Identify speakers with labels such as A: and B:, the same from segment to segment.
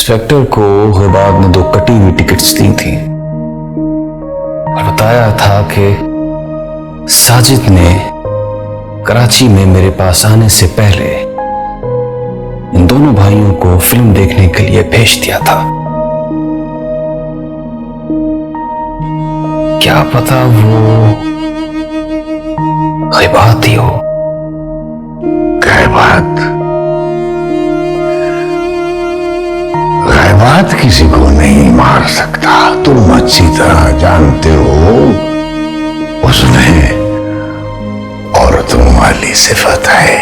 A: Inspector को गैबाद ने 2 कटी हुई टिकट्स दी थी और बताया था कि साजिद ने कराची में मेरे पास आने से पहले इन दोनों भाइयों को फिल्म देखने के लिए भेज दिया था। क्या पता वो गैबात ही हो।
B: गैबात किसी को नहीं मार सकता, तुम अच्छी तरह जानते हो। उसमें औरतों वाली सिफत है।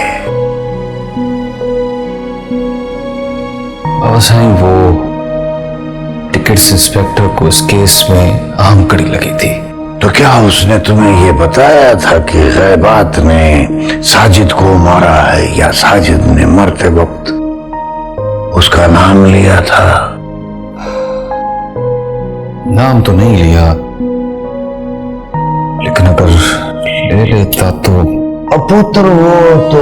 A: साईं, वो टिकट्स इंस्पेक्टर को इस केस में अहम कड़ी लगी थी।
B: तो क्या उसने तुम्हें ये बताया था कि गैबात ने साजिद को मारा है, या साजिद ने मरते वक्त उसका नाम लिया था?
A: नाम तो नहीं लिया, लेकिन अगर ले लेता तो।
B: पुत्र वो तो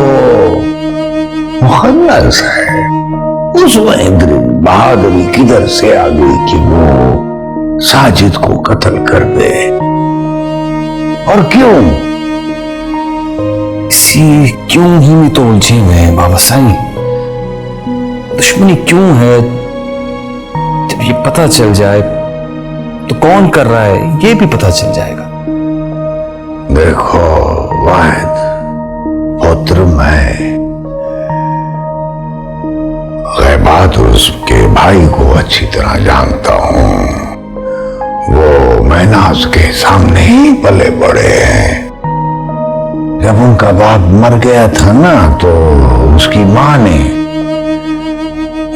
B: मुखन्नस है। उसमें इतनी बहादुरी किधर से आ गई कि वो साजिद को कत्ल कर दे? और क्यों?
A: इसी क्यों ही में तो उलझे हुए हैं बाबा साईं। दुश्मनी क्यों है, जब ये पता चल जाए तो कौन कर रहा है ये भी पता चल जाएगा।
B: देखो वाहिद पुत्र, मैं गैबात और उसके भाई को अच्छी तरह जानता हूं। वो महनाज के सामने ही पले बड़े हैं। जब उनका बाप मर गया था ना, तो उसकी मां ने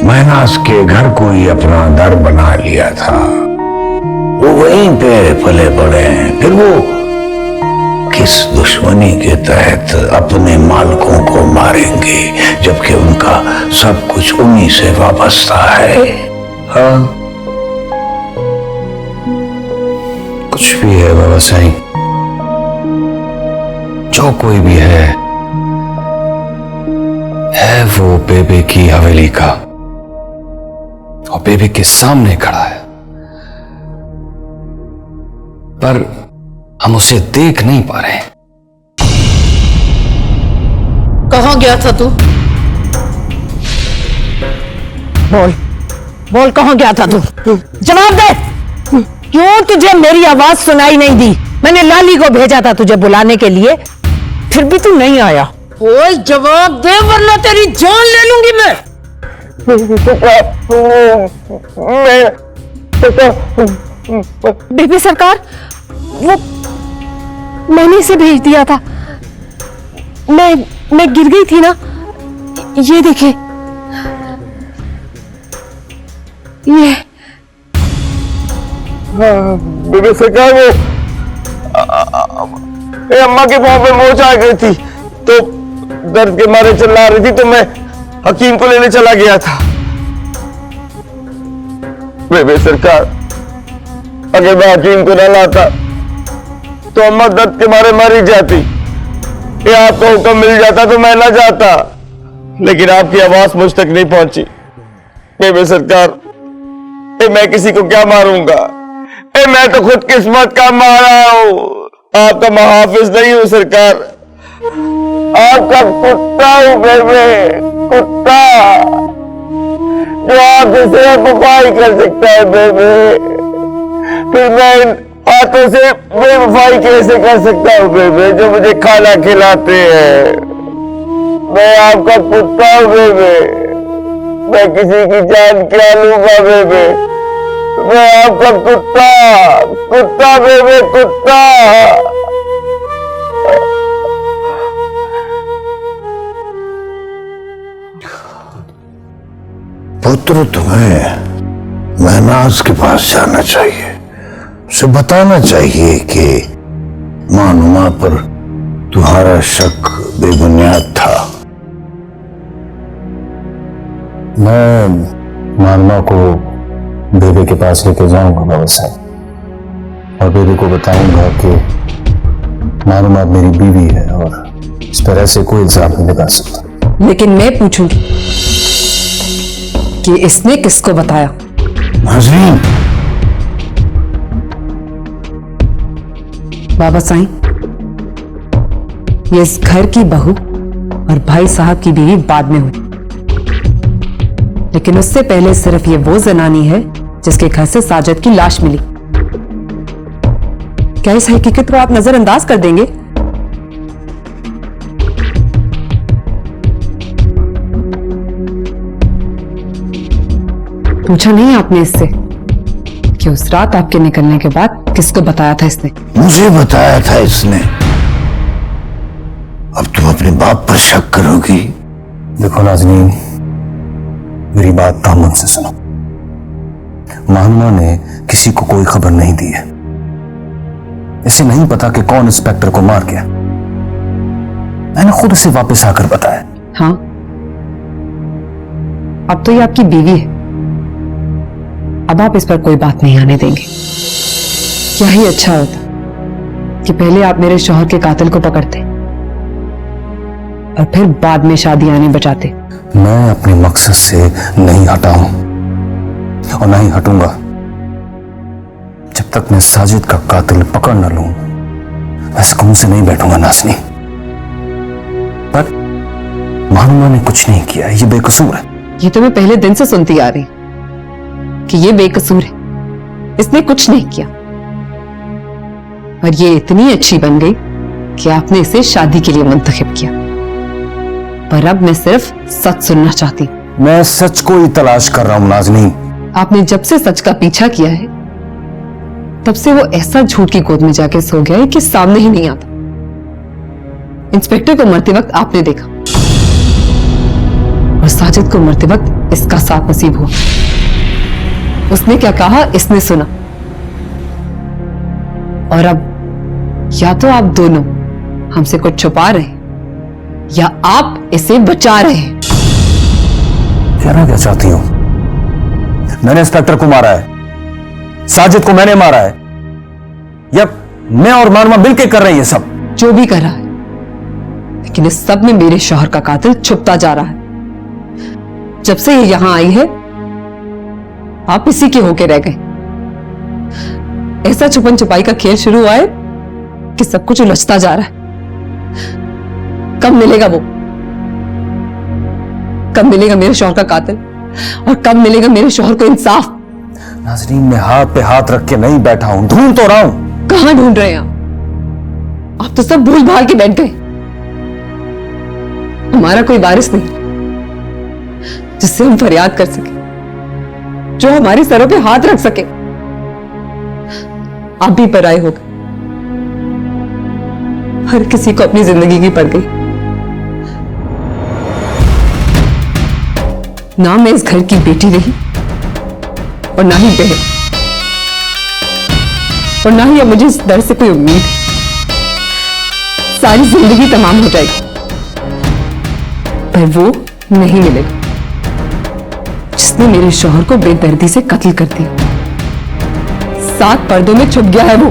B: महनाज के घर को ही अपना दर बना लिया था। वो वहीं पे पले बड़े हैं। फिर वो किस दुश्मनी के तहत अपने मालकों को मारेंगे, जबकि उनका सब कुछ उन्हीं से वाबस्ता है।
A: हाँ, कुछ भी है बाबा साईं, जो कोई भी है वो बेबे की हवेली का, और बेबे के सामने खड़ा है, पर हम उसे देख नहीं पा रहे।
C: कहां गया था तू? बोल बोल, कहां गया था तू? जवाब दे। क्यों तुझे मेरी आवाज सुनाई नहीं दी? मैंने लाली को भेजा था तुझे बुलाने के लिए, फिर भी तू नहीं आया। बोल, जवाब दे वरना तेरी जान ले लूंगी मैं।
D: बेबी सरकार, वो मैंने इसे भेज दिया था। मैं गिर गई थी ना, ये देखे, ये।
E: बेबी सरकार, वो अम्मा के पाँव पे मोच आ गई थी, तो दर्द के मारे चिल्ला रही थी, तो मैं हकीम को लेने चला गया था। बेबी सरकार, अगर मैं हकीम को न लाता तो अम्मा दर्द के मारे मर ही जाती। ये आपका हुक्म मिल जाता तो मैं ना जाता, लेकिन आपकी आवाज मुझ तक नहीं पहुंची। बेबी सरकार, मैं किसी को क्या मारूंगा? मैं तो खुद किस्मत का मारा हूं, आपका मुहाफिज नहीं हूं सरकार। आपका कुत्ता हूं बेबे, कुत्ता जो आपसे सिर्फ वफाई कर सकता है बेबे। फिर मैं हाथों से बेवफाई कैसे कर सकता हूँ बेबे, जो मुझे खाना खिलाते हैं? मैं आपका कुत्ता हूँ बेबे, मैं किसी की जान क्या लूंगा बेबे? मैं आपका कुत्ता, कुत्ता बेबे, कुत्ता।
B: पुत्र, तुम्हें महनाज के पास जाना चाहिए। उसे बताना चाहिए कि मानुमा पर तुम्हारा शक बेबुनियाद था।
A: मैं मानुमा को बेबे के पास लेके जाऊंगा बाबा साईं, और बेबे को बताऊंगा कि मानुमा मेरी बीवी है और इस तरह से कोई इल्जाम नहीं लगा सकता।
C: लेकिन मैं पूछूंगी, कि इसने किसको बताया।
B: नाज़रीन,
C: बाबा साईं, ये इस घर की बहू और भाई साहब की बीवी बाद में हुई, लेकिन उससे पहले सिर्फ ये वो जनानी है जिसके घर से साजिद की लाश मिली। क्या इस हकीकत को आप नजरअंदाज कर देंगे? पूछा नहीं आपने इससे कि उस रात आपके निकलने के बाद किसको बताया था इसने?
B: मुझे बताया था इसने। अब तुम अपने बाप पर शक करोगी?
A: देखो नाज़नीन, मेरी बात तामन से सुनो। मानुमा ने किसी को कोई खबर नहीं दी है। इसे नहीं पता कि कौन इंस्पेक्टर को मार गया। मैंने खुद इसे वापस आकर बताया।
C: हाँ, अब तो ये आपकी बीवी है, अब आप इस पर कोई बात नहीं आने देंगे। क्या ही अच्छा होता कि पहले आप मेरे शौहर के कातिल को पकड़ते और फिर बाद में शादी आने बचाते।
A: मैं अपने मकसद से नहीं हटा हूं और ना ही हटूंगा जब तक मैं साजिद का कातिल पकड़ न लूं। मैं सुकून से नहीं बैठूंगा नाज़नीन। पर मानुमा ने कुछ नहीं किया, ये बेकसूर है।
C: ये तो मैं पहले दिन से सुनती आ रही कि ये बेकसूर है, इसने कुछ नहीं किया, और ये इतनी अच्छी बन गई कि आपने इसे शादी के लिए मुंतखब किया। पर अब मैं सिर्फ सच सुनना चाहती हूं।
A: मैं सच को ही तलाश कर रहा हूं नाज़नीन।
C: आपने जब से सच का पीछा किया है तब से वो ऐसा झूठ की गोद में जाके सो गया है कि सामने ही नहीं आता। इंस्पेक्टर को मरते वक्त आपने देखा और साजिद को मरते वक्त इसका साथ नसीब हुआ। उसने क्या कहा इसने सुना, और अब या तो आप दोनों हमसे कुछ छुपा रहे हैं या आप इसे बचा रहे हैं।
A: कहना क्या चाहती हो? मैंने इंस्पेक्टर को मारा है, साजिद को मैंने मारा है, या मैं और मानुमा मिलकर कर रहे हैं ये सब?
C: जो भी कर रहा है, लेकिन इस सब में मेरे शौहर का कातिल छुपता जा रहा है। जब से ये यहां आई है आप इसी के होके रह गए। ऐसा छुपन छुपाई का खेल शुरू हुआ है कि सब कुछ उलझता जा रहा है। कब मिलेगा वो? कब मिलेगा मेरे शौहर का कातिल, और कब मिलेगा मेरे शौहर को इंसाफ?
A: नाज़रीन, मैं हाथ पे हाथ रख के नहीं बैठा हूं, ढूंढ तो रहा हूं।
C: कहां ढूंढ रहे हैं आप तो सब भूल भाल के बैठ गए। हमारा कोई वारिस नहीं जिससे हम फरियाद कर सके, जो हमारे सरों पे हाथ रख सके। आप भी पराए हो गए। हर किसी को अपनी जिंदगी की पड़ गई। ना मैं इस घर की बेटी रही और ना ही बहन, और ना ही अब मुझे इस दर से कोई उम्मीद है। सारी जिंदगी तमाम हो जाएगी, पर वो नहीं मिलेगा जिसने मेरे शौहर को बेदर्दी से कत्ल कर दिया। 7 पर्दों में छुप गया है वो।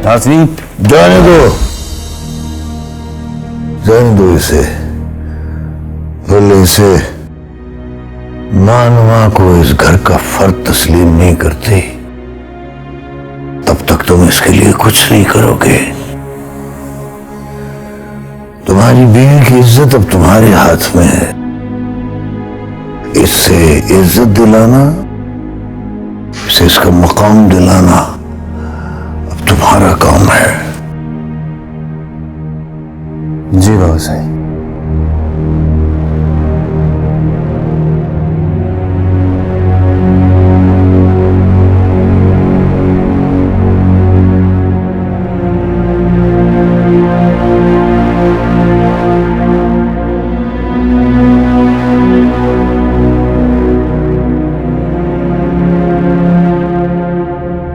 A: नाज़रीन,
B: जाने दो इसे। पहले इसे मानुमा को इस घर का फर्द तस्लीम नहीं करते तब तक तुम इसके लिए कुछ नहीं करोगे। तुम्हारी बीवी की इज्जत अब तुम्हारे हाथ में है। इससे इज्जत दिलाना, इसे इसका मकाम दिलाना अब तुम्हारा काम है।
A: जी बाबा साईं।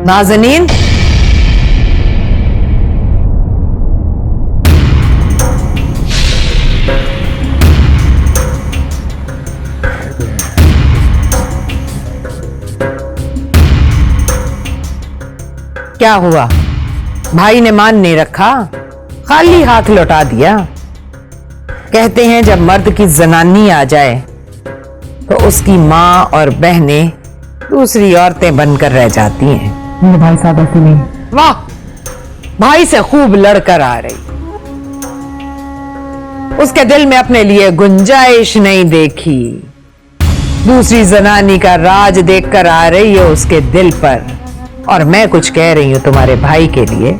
C: नाज़नीन, क्या हुआ? भाई ने मान नहीं रखा, खाली हाथ लौटा दिया। कहते हैं जब मर्द की जनानी आ जाए तो उसकी माँ और बहनें दूसरी औरतें बनकर रह जाती हैं।
D: मेरे भाई साहब ऐसे नहीं।
C: वाह, भाई से खूब लड़कर आ रही। उसके दिल में अपने लिए गुंजाइश नहीं देखी, दूसरी जनानी का राज देखकर आ रही है उसके दिल पर। और मैं कुछ कह रही हूं तुम्हारे भाई के लिए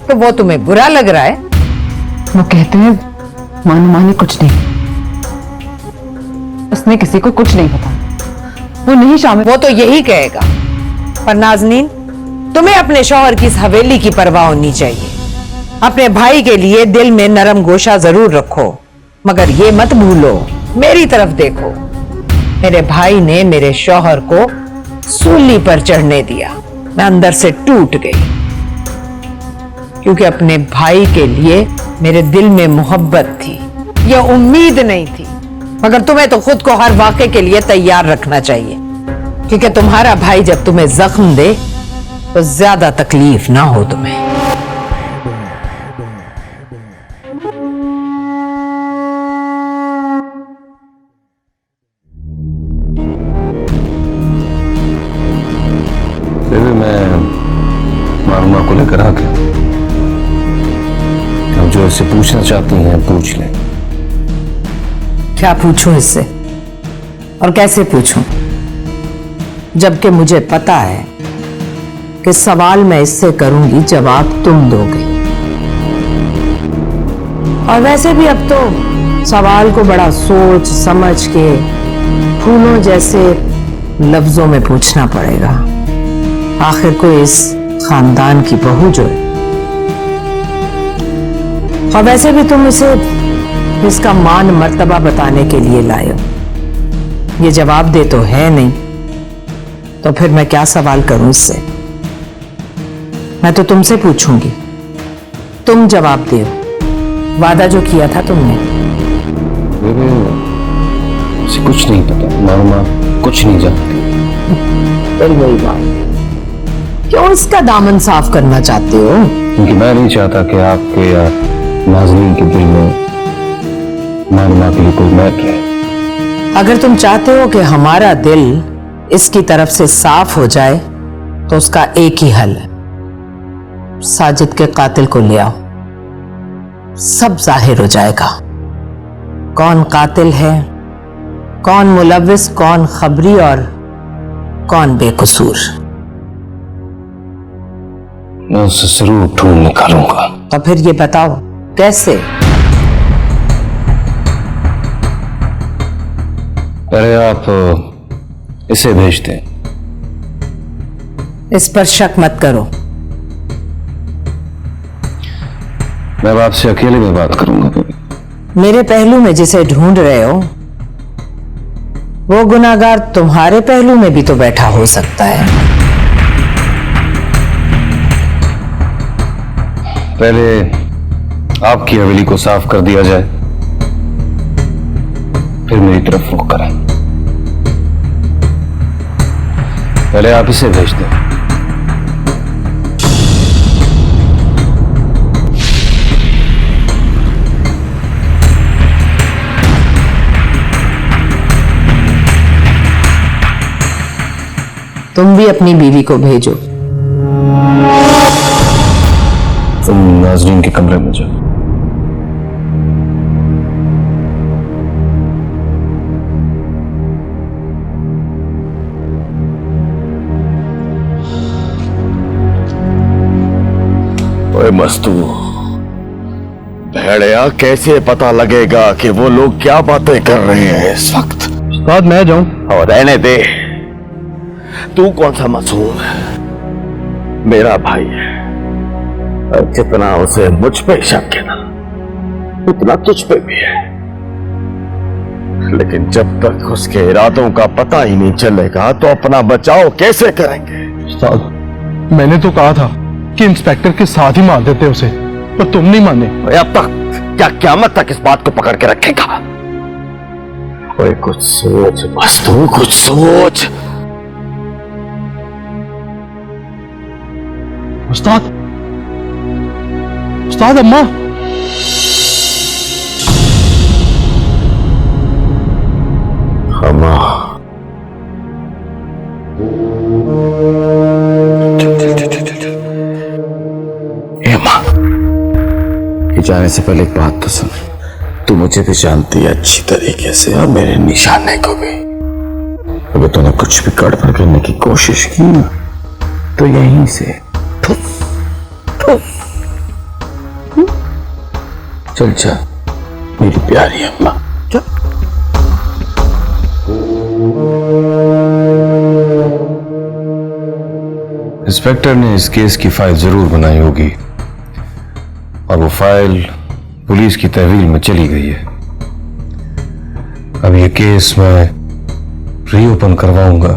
C: तो वो तुम्हें बुरा लग रहा है?
D: वो कहते हैं मानी कुछ नहीं, उसने किसी को कुछ नहीं पता, वो नहीं शामिल।
C: वो तो यही कहेगा। पर नाज़नीन, तुम्हें अपने शौहर की इस हवेली की परवाह होनी चाहिए। अपने भाई के लिए दिल में नरम गोशा जरूर रखो, मगर ये मत भूलो मेरी तरफ देखो। मेरे भाई ने मेरे शौहर को सूली पर चढ़ने दिया, मैं अंदर से टूट गई, क्योंकि अपने भाई के लिए मेरे दिल में मोहब्बत थी, यह उम्मीद नहीं थी। मगर तुम्हें तो खुद को हर वाक़े के लिए तैयार रखना चाहिए, क्योंकि तुम्हारा भाई जब तुम्हें जख्म दे तो ज्यादा तकलीफ ना हो तुम्हें।
A: फिर भी मैं मारूमा को लेकर आ गया। अब जो इससे पूछना चाहती हैं पूछ लें।
C: क्या पूछूं इससे और कैसे पूछूं, जबकि मुझे पता है कि सवाल मैं इससे करूंगी जवाब तुम दोगे। और वैसे भी अब तो सवाल को बड़ा सोच समझ के फूलों जैसे लफ्जों में पूछना पड़ेगा। आखिर कोई इस खानदान की बहू जो है। और वैसे भी तुम इसे इसका मान मर्तबा बताने के लिए लाए हो। ये जवाब दे तो है नहीं, तो फिर मैं क्या सवाल करूं इससे? मैं तो तुमसे पूछूंगी, तुम जवाब दो। वादा जो किया था तुमने।
A: इसे कुछ नहीं पता, मारूमा कुछ नहीं जानती।
C: फिर वही बात, क्यों इसका दामन साफ करना चाहते हो?
A: क्योंकि मैं नहीं चाहता कि आपके या नाज़रीन के दिल में मारूमा के लिए कोई महक रहे।
C: अगर तुम चाहते हो कि हमारा दिल इसकी तरफ से साफ हो जाए तो उसका एक ही हल है, साजिद के कातिल को ले आओ, सब जाहिर हो जाएगा। कौन कातिल है, कौन मुलव्विस, कौन खबरी और कौन बेकसूर।
A: मैं उसे जरूर ढूंढ निकालूंगा।
C: तो फिर ये बताओ कैसे?
A: पहले आप इसे भेज दें।
C: इस पर शक मत करो।
A: मैं आपसे अकेले में बात करूंगा।
C: मेरे पहलू में जिसे ढूंढ रहे हो वो गुनाहगार तुम्हारे पहलू में भी तो बैठा हो सकता है।
A: पहले आपकी हवेली को साफ कर दिया जाए, फिर मेरी तरफ रुख करें। पहले आप इसे भेज दें।
C: तुम भी अपनी बीवी को भेजो।
A: तुम नाज़रीन के कमरे में जाओ।
E: ओए मस्तू, भेड़िया कैसे पता लगेगा कि वो लोग क्या बातें कर रहे हैं इस वक्त?
A: उस्ताद मैं जाऊं?
E: और रहने दे, तू कौन सा मासूम है? मेरा भाई है, और जितना उसे मुझ पे शक है ना, उतना तुझ पे भी है। लेकिन जब तक उसके इरादों का पता ही नहीं चलेगा तो अपना बचाव कैसे करेंगे?
F: उस्ताद, मैंने तो कहा था कि इंस्पेक्टर के साथ ही मार देते उसे, पर तुम नहीं माने।
E: अब तक क्या क़यामत तक इस बात को पकड़ के रखेगा? ओए कुछ सोच मस्तू, कुछ सोच।
F: उस्ताद, उस्ताद, अम्मा।
B: अम्मा,
A: ए माँ, ये जाने से पहले एक बात तो सुन। तू मुझे भी जानती है अच्छी तरीके से और मेरे निशाने को भी। अगर तूने कुछ भी गड़बड़ करने की कोशिश की ना तो यहीं से ठुस ठुस। चल जा मेरी प्यारी अम्मा, चल। इंस्पेक्टर ने इस केस की फाइल जरूर बनाई होगी और वो फाइल पुलिस की तहवील में चली गई है। अब ये केस मैं रीओपन करवाऊंगा,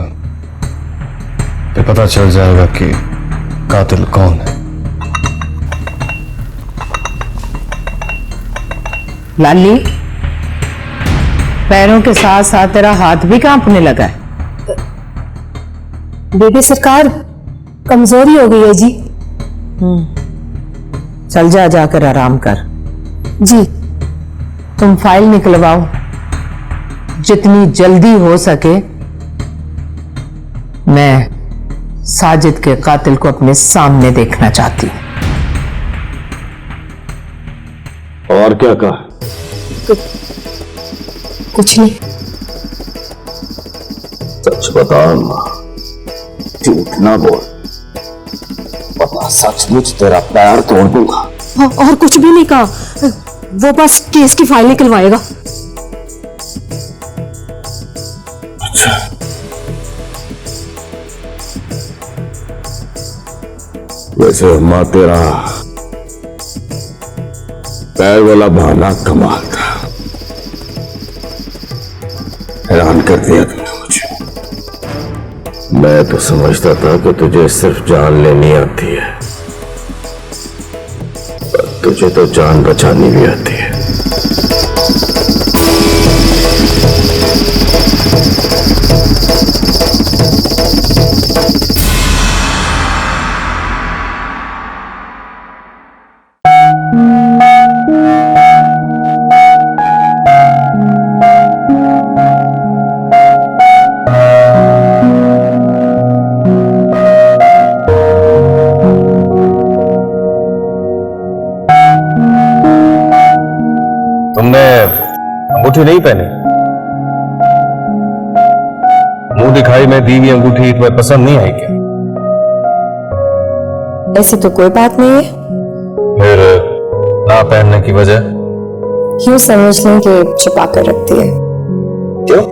A: फिर पता चल जाएगा कि कातिल कौन है।
C: लाली, पैरों के साथ साथ तेरा हाथ भी कांपने लगा है।
D: बेबी सरकार, कमजोरी हो गई है जी।
C: चल जा, जाकर आराम कर।
D: जी।
C: तुम फाइल निकलवाओ, जितनी जल्दी हो सके। मैं साजिद के कातिल को अपने सामने देखना चाहती हूं।
A: और क्या कहा?
D: कुछ नहीं।
A: सच बता अम्मा, झूठ ना बोल, वरना सचमुच तेरा पैर तोड़ दूंगा।
D: और कुछ भी नहीं कहा, वो बस केस की फाइल निकलवाएगा।
A: अच्छा, वैसे अम्मा तेरा पैर वाला बहाना कमाल था। हैरान कर दिया तुमने मुझे। मैं तो समझता था कि तुझे सिर्फ जान लेनी आती है, पर तुझे तो जान बचानी भी आती है। तुमने अंगूठी नहीं पहनी? मुंह दिखाई में दी हुई अंगूठी तुम्हें पसंद नहीं आई क्या?
D: ऐसी तो कोई बात नहीं है।
A: फिर ना पहनने की वजह?
D: यूं समझ लें कि छुपा कर रखती है।
A: क्यों?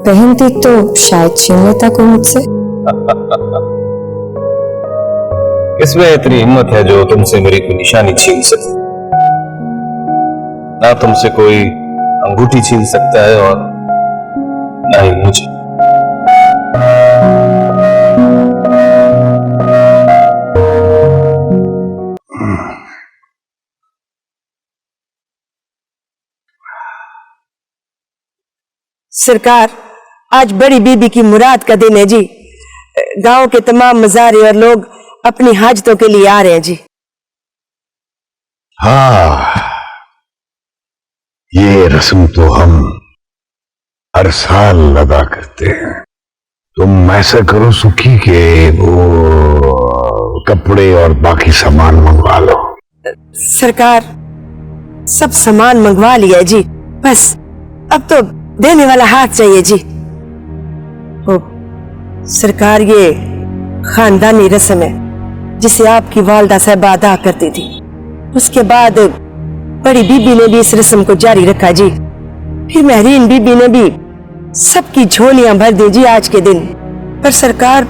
D: पहनती तो शायद छीन लेता कोई मुझसे।
A: इसमें इतनी हिम्मत है जो तुमसे मेरी कोई निशानी छीन सके? ना तुमसे कोई अंगूठी छीन सकता है और ना ही मुझे।
G: सरकार, आज बड़ी बीबी की मुराद का दिन है जी। गांव के तमाम मज़ारे और लोग अपनी हाजतों के लिए आ रहे हैं जी।
B: हाँ, ये रस्म तो हम हर साल अदा करते हैं। तुम ऐसा करो सुखी के वो कपड़े और बाकी सामान मंगवा लो।
G: सरकार, सब सामान मंगवा लिया है जी, बस अब तो देने वाला हाथ चाहिए जी। ओ सरकार, ये खानदानी रस्म है जिसे आपकी वालदा साहबा अदा करती थी। उसके बाद बड़ी बीबी ने भी इस रस्म को जारी रखा जी। फिर महरीन बीबी ने भी सबकी झोलियां भर दी जी आज के दिन। पर सरकार,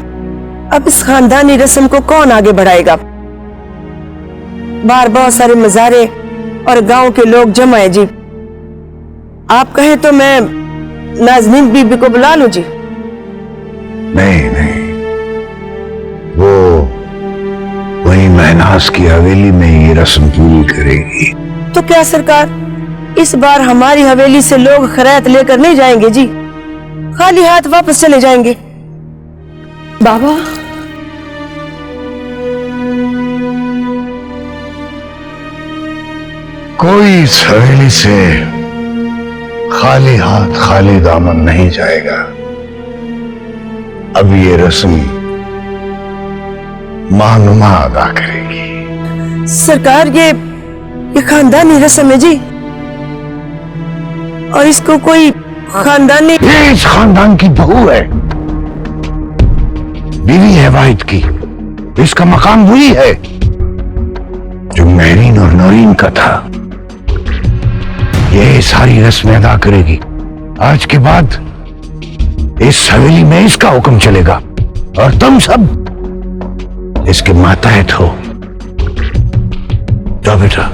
G: अब इस खानदानी रस्म को कौन आगे बढ़ाएगा? बाहर बहुत सारे मज़ारे और गांव के लोग जमा है जी। आप कहें तो मैं नाज़नीन बीबी को बुला लूं जी?
B: नहीं नहीं, वो वही महनाज की हवेली में ये रस्म पूरी करेगी।
G: तो क्या सरकार, इस बार हमारी हवेली से लोग खैरात लेकर नहीं जाएंगे जी? खाली हाथ वापस चले जाएंगे?
D: बाबा,
B: कोई इस हवेली से खाली हाथ खाली दामन नहीं जाएगा। अब ये रस्म मानुमा अदा करेगी।
G: सरकार ये खानदानी रस्म है जी, और इसको कोई खानदानी,
B: ये इस खानदान की बहू है, बीवी है वाहिद की। इसका मकाम वही है जो महरीन और नौरीन का था। ये सारी रस्में अदा करेगी। आज के बाद इस हवेली में इसका हुक्म चलेगा और तुम सब इसके माताहत हो। जाओ बेटा,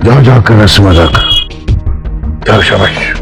B: जाओ जाकर रस्म अदा करो। जाओ, शाबाश।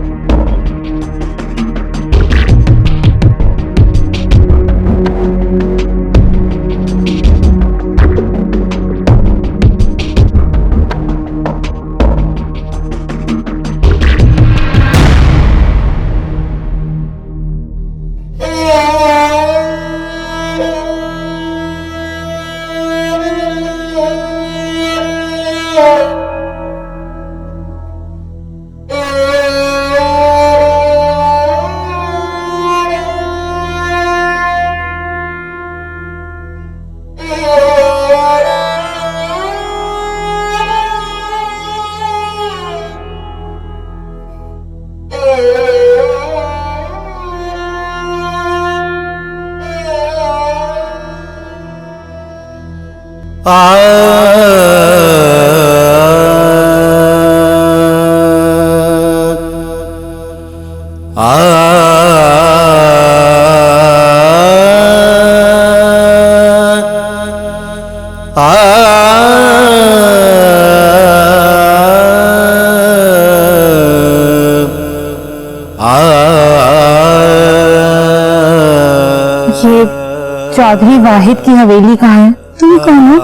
D: चौधरी वाहिद की हवेली कहाँ है? तुम कौन हो?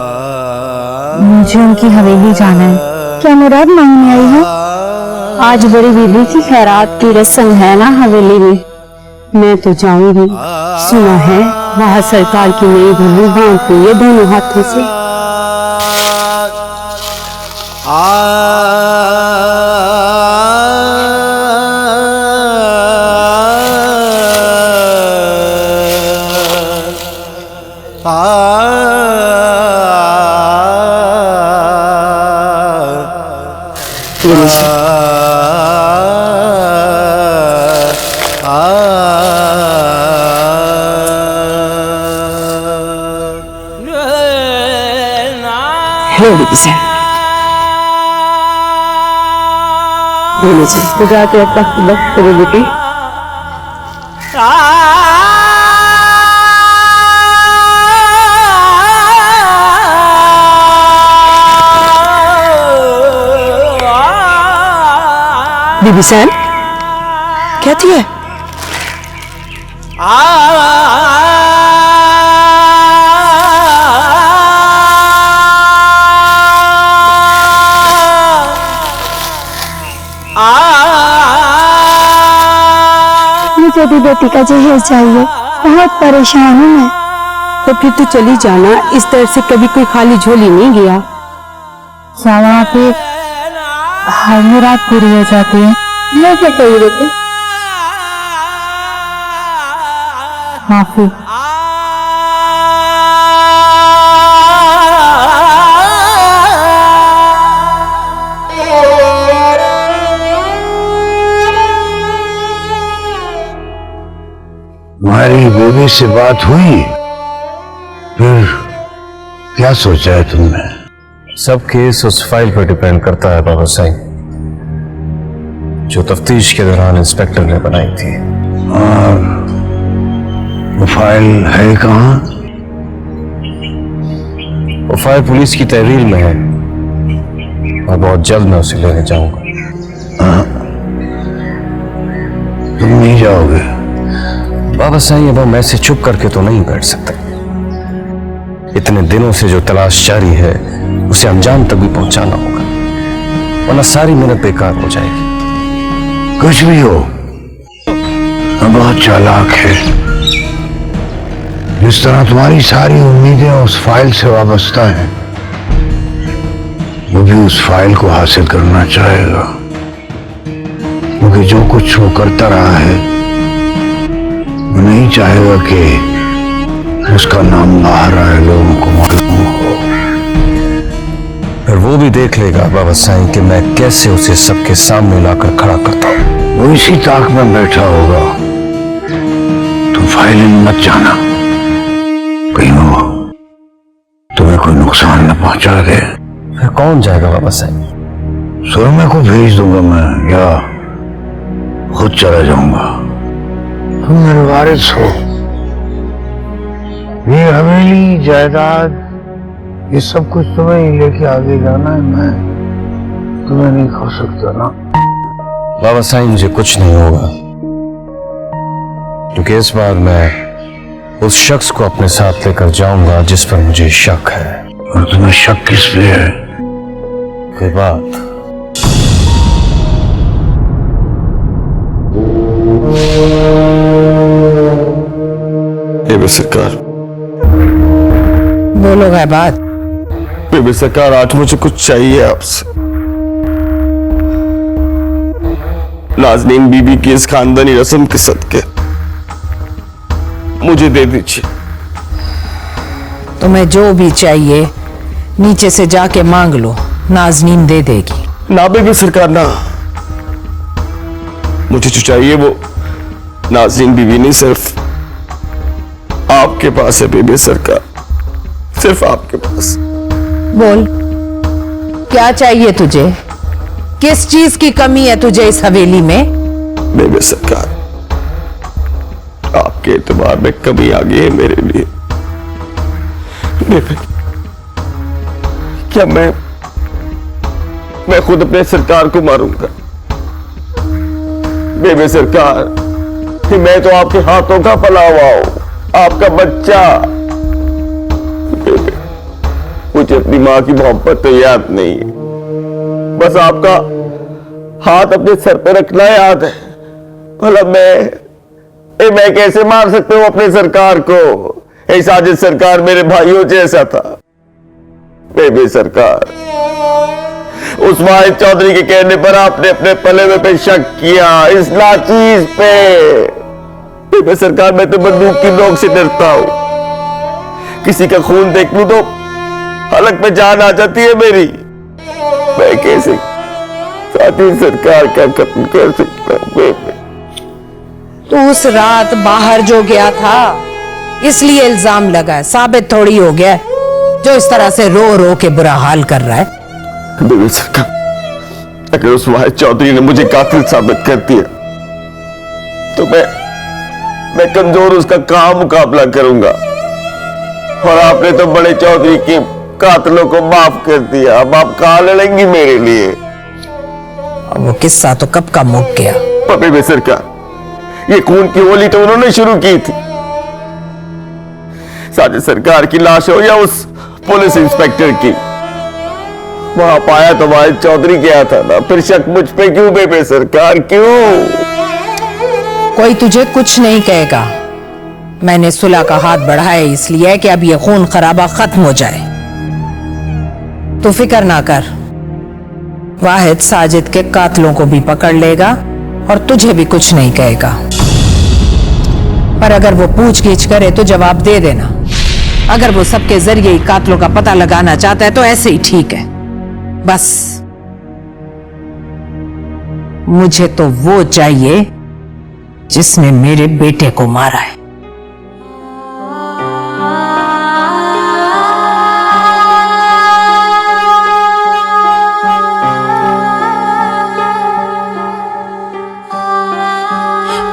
D: मुझे उनकी हवेली जाना है। क्या मुराद मांगने आई हो? आज बड़ी बीबी की खैरात की रस्म है ना हवेली में, मैं तो जाऊंगी। सुना है वहाँ सरकार की नई बहू बांध हुई है दोनों हाथों से। खुदा के वक्त करो बेटी। बीबी सैन क्या थी है? मुझे भी बेटी का जहेज चाहिए, बहुत परेशान हूँ मैं। तो फिर तू चली जाना, इस तरह से कभी कोई खाली झोली नहीं गया। क्या वहाँ पे हर मुराद पूरी हो जाती है? मैं क्या कही बेटी? माफी।
B: तुम्हारी बेबी से बात हुई? फिर क्या सोचा है तुमने?
A: सब केस उस फाइल पर डिपेंड करता है बाबा साईं, जो तफ्तीश के दौरान इंस्पेक्टर ने बनाई थी।
B: और वो फाइल है कहाँ?
A: वो फाइल पुलिस की तहरीर में है और बहुत जल्द मैं उसे लेने जाऊंगा।
B: तुम नहीं जाओगे?
A: बाबा साईं, अब मैं ऐसे चुप करके तो नहीं बैठ सकता। इतने दिनों से जो तलाश जारी है उसे अंजाम तक भी पहुंचाना होगा, वरना सारी मेहनत बेकार हो जाएगी।
B: कुछ भी हो, हम बहुत चालाक है। जिस तरह तुम्हारी सारी उम्मीदें उस फाइल से वाबस्ता हैं, वो भी उस फाइल को हासिल करना चाहेगा। क्योंकि जो कुछ वो करता रहा है वो नहीं चाहेगा कि उसका नाम बाहर आए, लोगों को मालूम हो।
A: फिर वो भी देख लेगा बाबा साईं कि मैं कैसे उसे सबके सामने लाकर खड़ा करता हूं।
B: वो इसी ताक में बैठा होगा। तुम फाइलिंग मत जाना, कहीं वो तुम्हें कोई नुकसान न पहुंचा दे।
A: फिर कौन जाएगा बाबा साईं?
B: सुरमे को भेज दूंगा मैं, या खुद चला जाऊंगा। तुम मेरे वारिस हो। ये हवेली, जायदाद, ये सब कुछ तुम्हें ही लेके आगे जाना है। मैं तुम्हें नहीं खो सकता ना।
A: बाबा साईं मुझे कुछ नहीं होगा, क्योंकि इस बार मैं उस शख्स को अपने साथ लेकर जाऊंगा जिस पर मुझे शक है।
B: और तुम्हें शक किस पे है?
A: कोई बात।
E: बेबे सरकार,
C: बोलो है बात।
E: बेबे सरकार, आज मुझे कुछ चाहिए आपसे। नाज़नीन बीबी की इस खानदानी रस्म के सदके मुझे दे दीजिए।
C: तुम्हें जो भी चाहिए नीचे से जाके मांग लो, नाज़नीन दे देगी।
E: ना बेबे सरकार, ना। मुझे जो चाहिए वो नाज़नीन बीबी नहीं, सिर्फ आपके पास है बेबे सरकार, सिर्फ आपके पास।
C: बोल, क्या चाहिए तुझे? किस चीज की कमी है तुझे इस हवेली में?
E: बेबे सरकार, आपके एतबार में कमी आ गई है मेरे लिए। बेबे, क्या मैं खुद अपने सरकार को मारूंगा? बेबे सरकार, मैं तो आपके हाथों का पला हुआ हूं, आपका बच्चा। बेबे, मुझे अपनी मां की मोहब्बत तो याद नहीं है, बस आपका हाथ अपने सर पे रखना याद है। भला मैं कैसे मार सकता हूं अपने सरकार को? ए साजिद सरकार मेरे भाइयों जैसा था। बेबे सरकार, उस वाहिद चौधरी के कहने पर आपने अपने पले में पे शक किया, इस नाचीज पे। बेबे सरकार, मैं तो बंदूक की नोक से डरता हूं। किसी का खून देख लूं तो हलक में जान आ जाती है मेरी। मैं कैसे साथी सरकार का कत्ल कर सकता हूं? बेबे,
C: तू उस रात बाहर जो गया था इसलिए इल्जाम लगा है, साबित थोड़ी हो गया है जो इस तरह से रो रो के बुरा हाल कर रहा है।
E: बेबे सरकार, अगर उस वाहिद चौधरी ने मुझे कातिल साबित कर दिया तो मैं कमजोर उसका कहां मुकाबला करूंगा? और आपने तो बड़े चौधरी के कातिलों को माफ कर दिया, अब आप कहां लड़ेंगी मेरे लिए?
C: अब वो किस्सा तो कब का मुक गया।
E: पर बेबे सरकार, ये खून की होली तो उन्होंने शुरू की थी। साजिद सरकार की लाश हो या उस पुलिस इंस्पेक्टर की, वहां पाया तो वाहिद चौधरी गया था ना। फिर शक मुझ पे क्यों बेबे सरकार, क्यों?
C: कोई तुझे कुछ नहीं कहेगा। मैंने सुलह का हाथ बढ़ाया इसलिए कि अब ये खून खराबा खत्म हो जाए। तू फिक्र ना कर, वाहिद साजिद के कातलों को भी पकड़ लेगा और तुझे भी कुछ नहीं कहेगा। पर अगर वो पूछगिछ करे तो जवाब दे देना। अगर वो सबके जरिए ही कातलों का पता लगाना चाहता है तो ऐसे ही ठीक है। बस मुझे तो वो चाहिए जिसने मेरे बेटे को मारा है।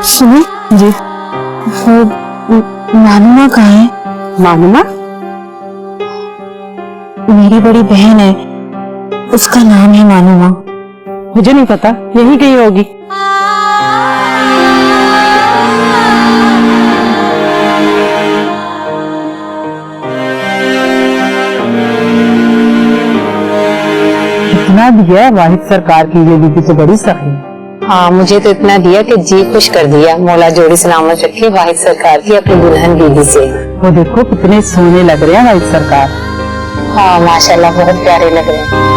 D: सुनो जी, वो मानुमा कहाँ है? मानुमा मेरी बड़ी बहन है, उसका नाम है मानुमा। मुझे नहीं पता, यहीं कहीं होगी।
C: इतना दिया वाहिद सरकार की ये बीबी तो बड़ी सही।
D: हाँ, मुझे तो इतना दिया कि जी खुश कर दिया। मौला जोड़ी सलामत रखे वाहिद सरकार की अपनी दुल्हन बीबी से।
C: वो देखो कितने सोने लग रहे हैं वाहिद सरकार।
D: हाँ माशाल्लाह, बहुत प्यारे लग रहे हैं।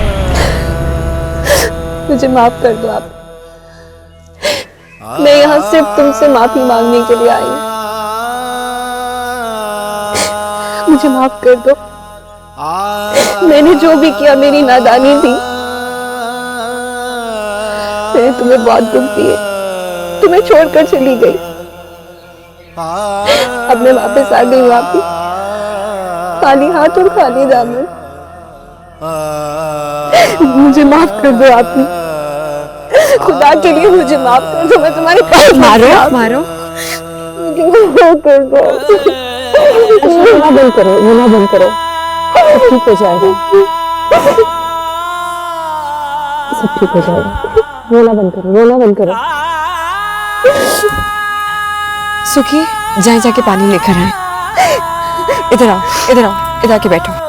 H: मुझे माफ कर दो आप। मैं यहाँ सिर्फ तुमसे माफी मांगने के लिए आई हूँ। मुझे माफ कर दो। मैंने जो भी किया मेरी नादानी थी। मैंने तुम्हें बहुत दुख दिए, तुम्हें छोड़कर चली गई। अब मैं वापस आ गई हूँ आपकी, खाली हाथ और खाली दामन। मुझे माफ कर दो आप। खुदा के लिए मुझे माफ कर दो। मैं तुम्हारे पास
C: मारो मारो,
H: मुझे माफ कर दो।
C: रोना बंद करो, रोना बंद करो, सब ठीक हो जाएगा, सब ठीक हो जाएगा। रोना बंद करो, रोना बंद करो।
H: सुखी, जाए जाके पानी लेकर आए। इधर आओ, इधर आओ, इधर आके बैठो।